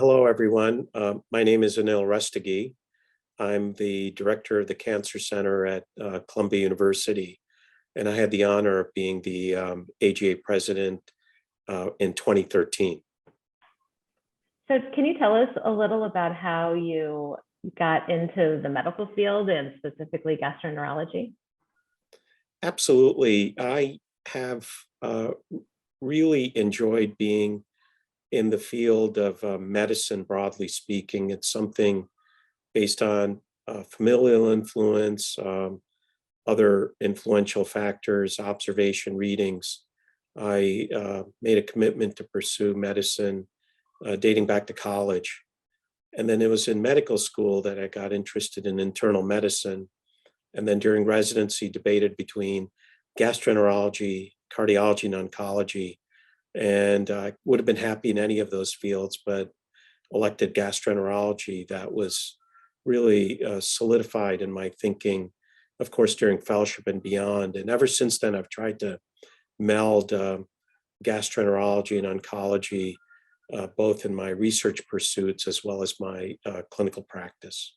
Hello, everyone. My name is Anil Rustgi. I'm the director of the Cancer Center at Columbia University, and I had the honor of being the AGA president in 2013. So can you tell us a little about how you got into the medical field and specifically gastroenterology? Absolutely. I have really enjoyed being in the field of medicine, broadly speaking. It's something based on familial influence, other influential factors, observation, readings. I made a commitment to pursue medicine dating back to college. And then it was in medical school that I got interested in internal medicine. And then during residency, debated between gastroenterology, cardiology, and oncology. And I would have been happy in any of those fields, but elected gastroenterology. That was really solidified in my thinking, of course, during fellowship and beyond. And ever since then, I've tried to meld gastroenterology and oncology, both in my research pursuits as well as my clinical practice.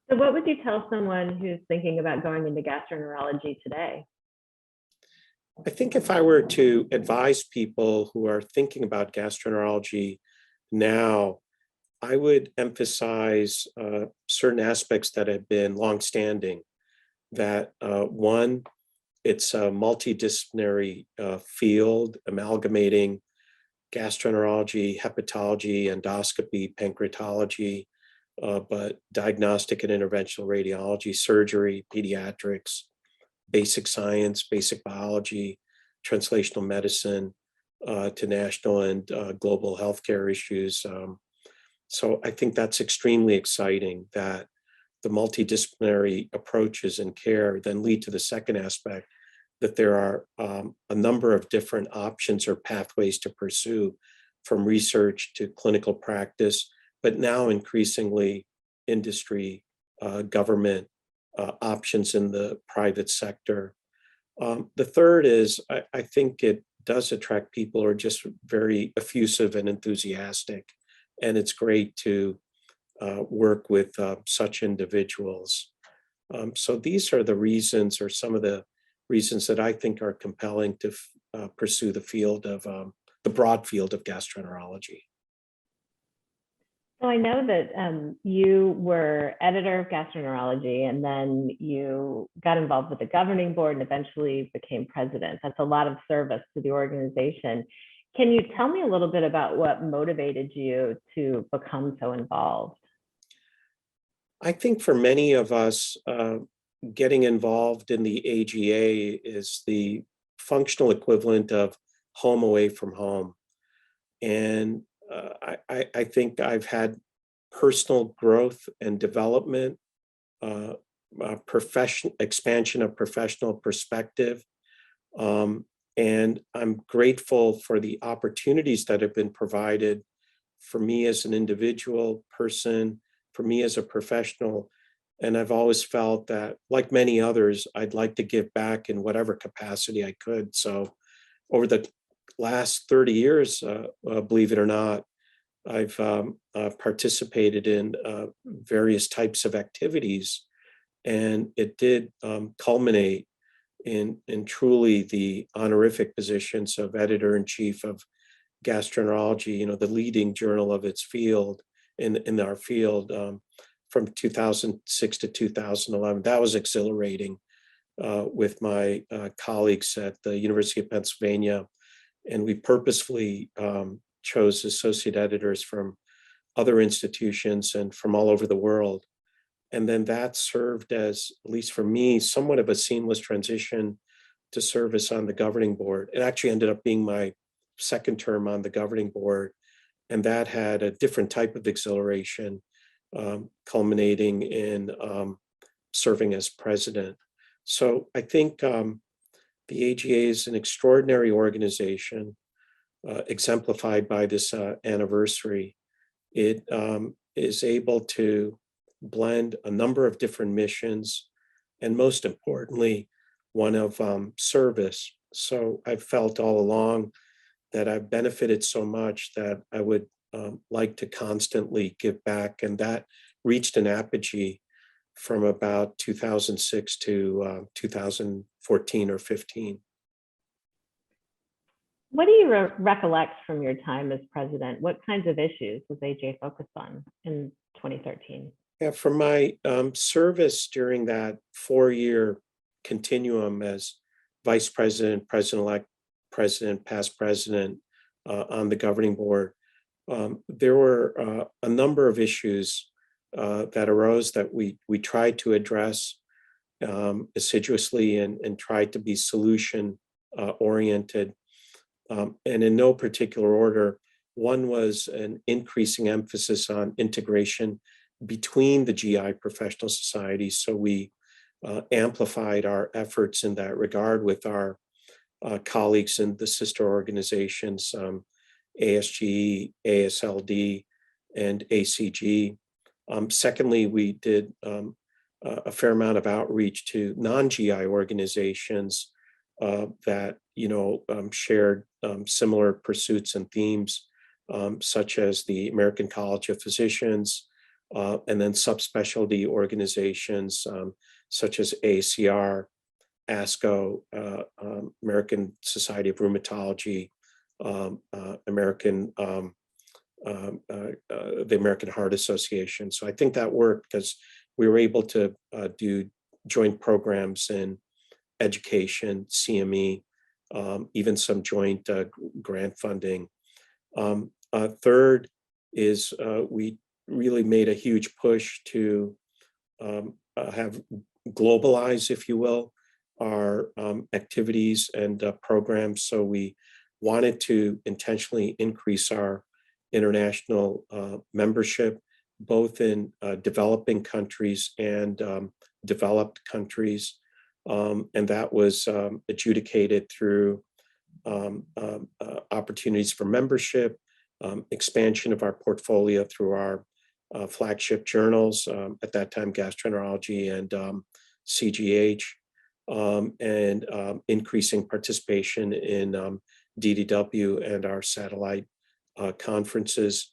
So what would you tell someone who's thinking about going into gastroenterology today? I think if I were to advise people who are thinking about gastroenterology now, I would emphasize certain aspects that have been longstanding. That one, it's a multidisciplinary field amalgamating gastroenterology, hepatology, endoscopy, pancreatology, but diagnostic and interventional radiology, surgery, pediatrics, basic science, basic biology, translational medicine, to national and global healthcare issues. So I think that's extremely exciting that the multidisciplinary approaches in care then lead to the second aspect, that there are a number of different options or pathways to pursue, from research to clinical practice, but now increasingly industry, government options in the private sector. The third is I think it does attract people who are just very effusive and enthusiastic. And it's great to work with such individuals. So these are the reasons, or some of the reasons that I think are compelling to pursue the field of the broad field of gastroenterology. So I know that you were editor of gastroenterology, and then you got involved with the governing board and eventually became president. That's a lot of service to the organization. Can you tell me a little bit about what motivated you to become so involved? I think for many of us, getting involved in the AGA is the functional equivalent of home away from home. And I think I've had personal growth and development, expansion of professional perspective. And I'm grateful for the opportunities that have been provided for me as an individual person, for me as a professional. And I've always felt that, like many others, I'd like to give back in whatever capacity I could. So over the last 30 years, believe it or not, I've participated in various types of activities, and it did culminate in truly the honorific positions of editor-in-chief of gastroenterology, the leading journal of its field in our field, from 2006 to 2011. That was exhilarating, with my colleagues at the University of Pennsylvania. And we purposefully chose associate editors from other institutions and from all over the world. And then that served as, at least for me, somewhat of a seamless transition to service on the governing board. It actually ended up being my second term on the governing board. And that had a different type of exhilaration, culminating in serving as president. So I think the AGA is an extraordinary organization, exemplified by this anniversary. It is able to blend a number of different missions, and most importantly, one of service. So I've felt all along that I've benefited so much that I would like to constantly give back, and that reached an apogee from about 2006 to 2014 or 15. What do you recollect from your time as president? What kinds of issues was AGA focused on in 2013? Yeah, from my service during that 4-year continuum as vice president, president-elect, president, past president on the governing board, there were a number of issues that arose that we tried to address assiduously and tried to be solution oriented. And in no particular order, one was an increasing emphasis on integration between the GI professional societies. So we amplified our efforts in that regard with our colleagues in the sister organizations, ASGE, ASLD, and ACG. Secondly, we did a fair amount of outreach to non-GI organizations that shared similar pursuits and themes, such as the American College of Physicians, and then subspecialty organizations such as ACR, ASCO, American Society of Rheumatology, the American Heart Association. So I think that worked because we were able to do joint programs in education, CME, even some joint grant funding. Third is we really made a huge push to have globalize, if you will, our activities and programs. So we wanted to intentionally increase our international membership, both in developing countries and developed countries. And that was adjudicated through opportunities for membership, expansion of our portfolio through our flagship journals, at that time, Gastroenterology and CGH, and increasing participation in DDW and our satellite conferences.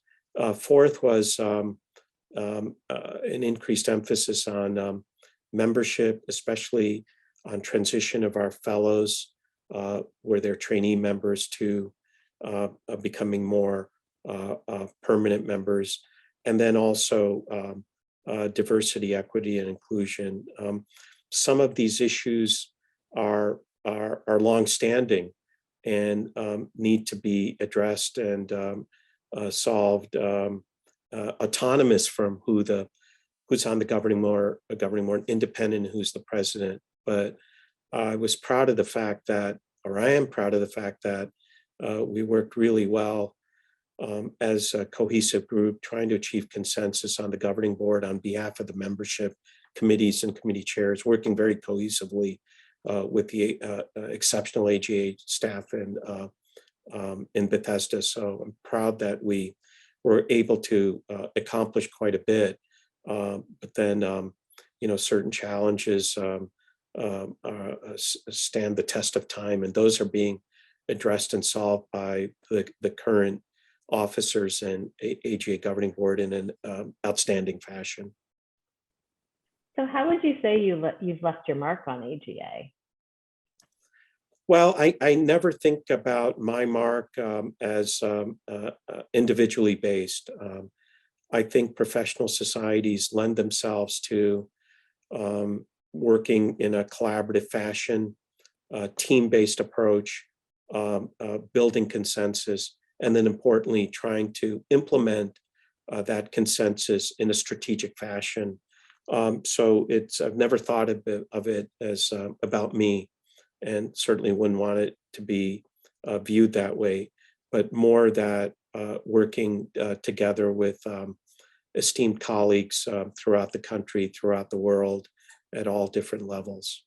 Fourth was an increased emphasis on membership, especially on transition of our fellows, where they're trainee members, to becoming more permanent members. And then also diversity, equity, and inclusion. Some of these issues are longstanding and need to be addressed and solved autonomous from who's on the governing board, independent who's the president. But I was proud of the fact that, or I am proud of the fact that we worked really well as a cohesive group, trying to achieve consensus on the governing board on behalf of the membership committees and committee chairs, working very cohesively with the exceptional AGA staff in Bethesda. So I'm proud that we were able to accomplish quite a bit. But then, certain challenges stand the test of time, and those are being addressed and solved by the current officers and AGA governing board in an outstanding fashion. So how would you say you've left your mark on AGA? Well, I never think about my mark as individually based. I think professional societies lend themselves to working in a collaborative fashion, team-based approach, building consensus, and then importantly, trying to implement that consensus in a strategic fashion. So I've never thought of it as about me, and certainly wouldn't want it to be viewed that way, but more that working together with esteemed colleagues throughout the country, throughout the world, at all different levels.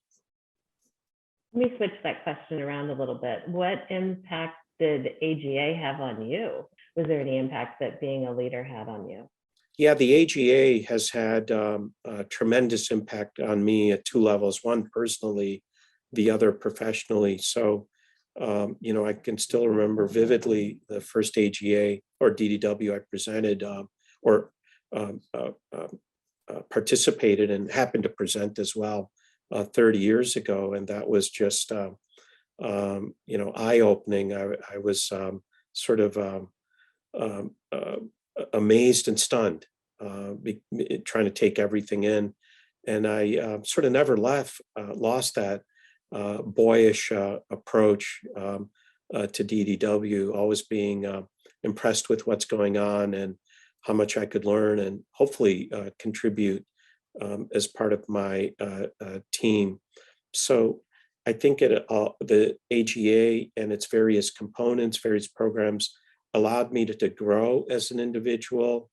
Let me switch that question around a little bit. What impact did AGA have on you? Was there any impact that being a leader had on you? Yeah, the AGA has had a tremendous impact on me at two levels, one personally, the other professionally. So, I can still remember vividly the first AGA or DDW, I presented or participated and happened to present as well 30 years ago. And that was just, eye-opening. I was sort of amazed and stunned, trying to take everything in. And I sort of never lost that boyish approach to DDW, always being impressed with what's going on and how much I could learn and hopefully contribute as part of my team. So I think the AGA and its various components, various programs allowed me to grow as an individual.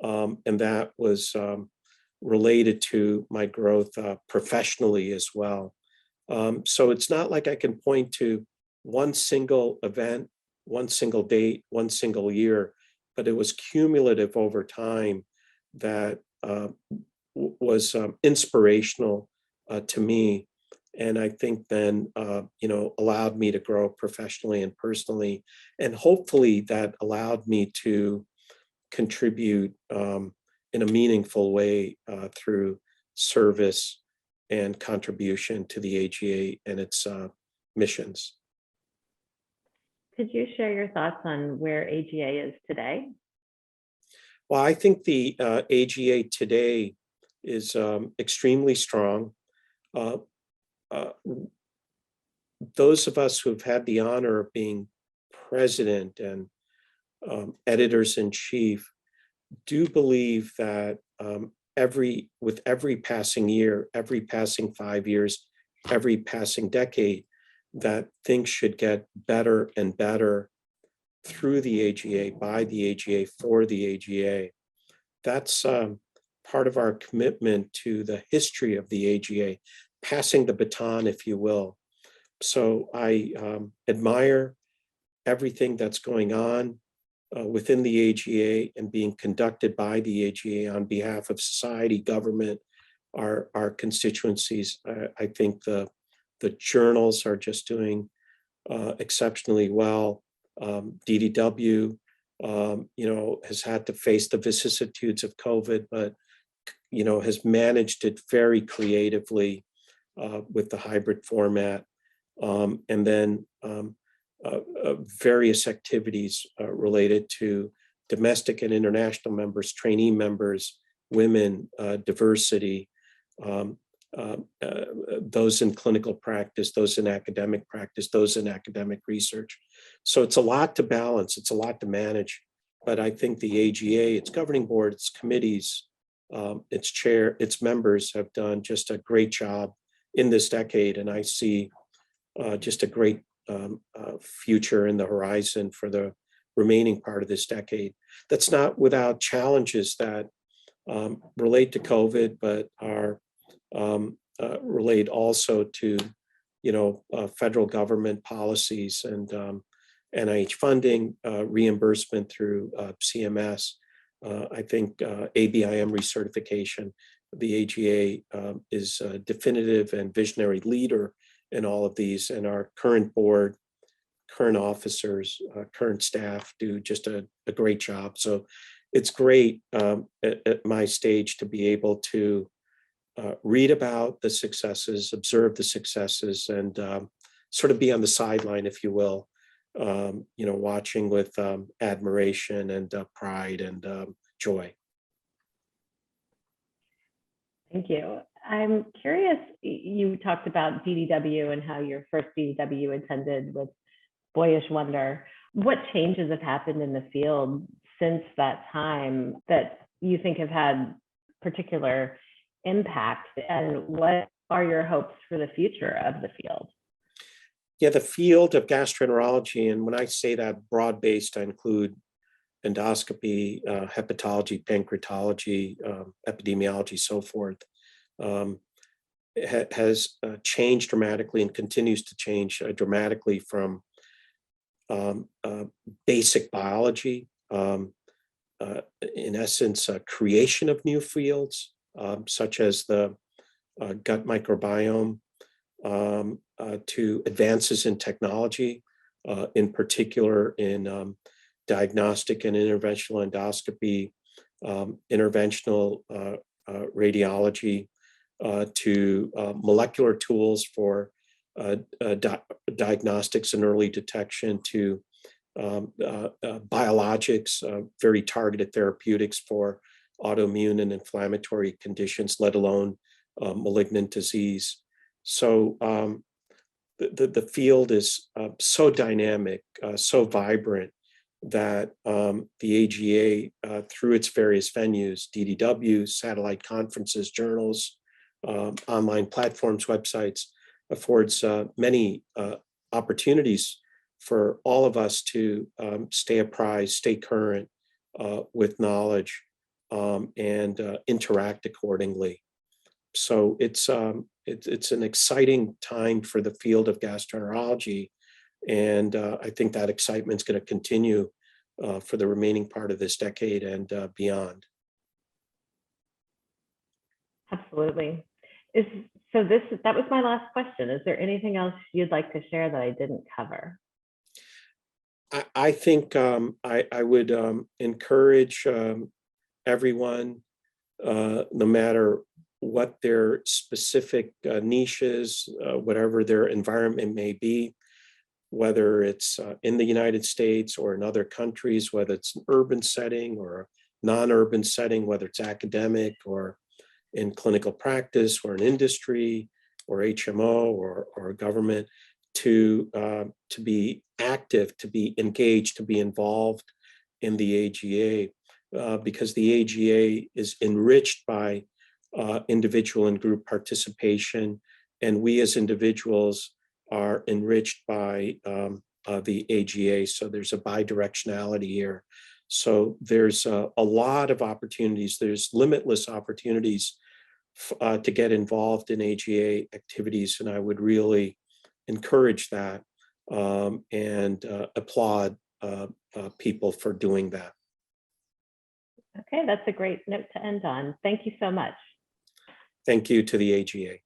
And that was related to my growth professionally as well. So it's not like I can point to one single event, one single date, one single year, but it was cumulative over time that was inspirational to me. And I think then, allowed me to grow professionally and personally. And hopefully that allowed me to contribute in a meaningful way through service and contribution to the AGA and its missions. Could you share your thoughts on where AGA is today? Well, I think the AGA today is extremely strong. Those of us who've had the honor of being president and editors-in-chief do believe that with every passing year, every passing 5 years, every passing decade, that things should get better and better through the AGA, by the AGA, for the AGA. That's part of our commitment to the history of the AGA, passing the baton, if you will. So I admire everything that's going on within the AGA and being conducted by the AGA on behalf of society, government, our constituencies. I think the journals are just doing exceptionally well. DDW, has had to face the vicissitudes of COVID, but has managed it very creatively with the hybrid format, and then various activities related to domestic and international members, trainee members, women, diversity, those in clinical practice, those in academic practice, those in academic research. So it's a lot to balance, it's a lot to manage. But I think the AGA, its governing board, its committees, its chair, its members have done just a great job in this decade. And I see just a great future in the horizon for the remaining part of this decade. That's not without challenges that relate to COVID, but are relate also to, federal government policies and NIH funding, reimbursement through CMS. I think ABIM recertification. The AGA is a definitive and visionary leader in all of these, and our current board, current officers, current staff do just a great job. So it's great at my stage to be able to read about the successes, observe the successes, and sort of be on the sideline, if you will, watching with admiration and pride and joy. Thank you. I'm curious, you talked about DDW and how your first DDW attended with boyish wonder. What changes have happened in the field since that time that you think have had particular impact, and what are your hopes for the future of the field? Yeah, the field of gastroenterology, and when I say that broad-based, I include endoscopy, hepatology, pancreatology, epidemiology, so forth, has changed dramatically and continues to change dramatically from basic biology, in essence, creation of new fields, such as the gut microbiome, to advances in technology, in particular in diagnostic and interventional endoscopy, interventional radiology, to molecular tools for diagnostics and early detection, to biologics, very targeted therapeutics for autoimmune and inflammatory conditions, let alone malignant disease. So the field is so dynamic, so vibrant, that the AGA, through its various venues, DDW, satellite conferences, journals, online platforms, websites, affords many opportunities for all of us to stay apprised, stay current with knowledge, and interact accordingly. So it's an exciting time for the field of gastroenterology, and I think that excitement is going to continue for the remaining part of this decade and beyond. Absolutely. That was my last question. Is there anything else you'd like to share that I didn't cover? I think I would encourage everyone, no matter what their specific niches, whatever their environment may be, whether it's in the United States or in other countries, whether it's an urban setting or a non-urban setting, whether it's academic or in clinical practice or in industry or HMO or government, to be active, to be engaged, to be involved in the AGA, because the AGA is enriched by individual and group participation, and we as individuals are enriched by the AGA. So there's a bidirectionality here. So there's a lot of opportunities. There's limitless opportunities to get involved in AGA activities, and I would really encourage that and applaud people for doing that. Okay, that's a great note to end on. Thank you so much. Thank you to the AGA.